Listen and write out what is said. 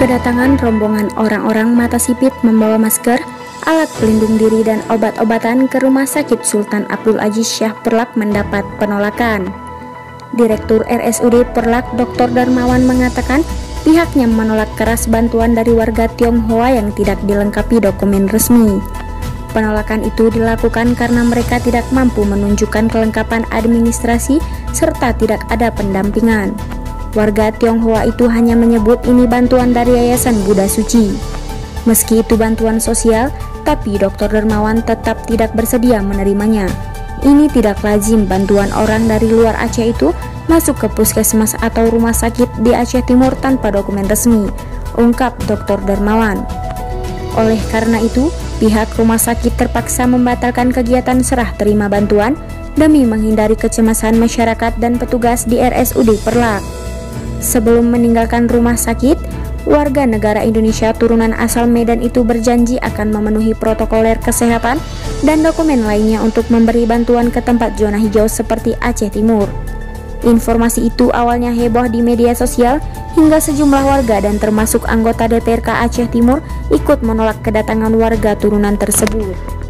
Kedatangan rombongan orang-orang mata sipit membawa masker, alat pelindung diri dan obat-obatan ke Rumah Sakit Sultan Abdul Aziz Shah Perlak mendapat penolakan. Direktur RSUD Perlak Dr. Darmawan mengatakan pihaknya menolak keras bantuan dari warga Tionghoa yang tidak dilengkapi dokumen resmi. Penolakan itu dilakukan karena mereka tidak mampu menunjukkan kelengkapan administrasi serta tidak ada pendampingan. Warga Tionghoa itu hanya menyebut ini bantuan dari Yayasan Buddha Suci. Meski itu bantuan sosial, tapi Dr. Darmawan tetap tidak bersedia menerimanya. Ini tidak lazim bantuan orang dari luar Aceh itu masuk ke puskesmas atau rumah sakit di Aceh Timur tanpa dokumen resmi, ungkap Dr. Darmawan. Oleh karena itu, pihak rumah sakit terpaksa membatalkan kegiatan serah terima bantuan demi menghindari kecemasan masyarakat dan petugas di RSUD Perlak. Sebelum meninggalkan rumah sakit, warga negara Indonesia turunan asal Medan itu berjanji akan memenuhi protokoler kesehatan dan dokumen lainnya untuk memberi bantuan ke tempat zona hijau seperti Aceh Timur. Informasi itu awalnya heboh di media sosial hingga sejumlah warga dan termasuk anggota DPRK Aceh Timur ikut menolak kedatangan warga turunan tersebut.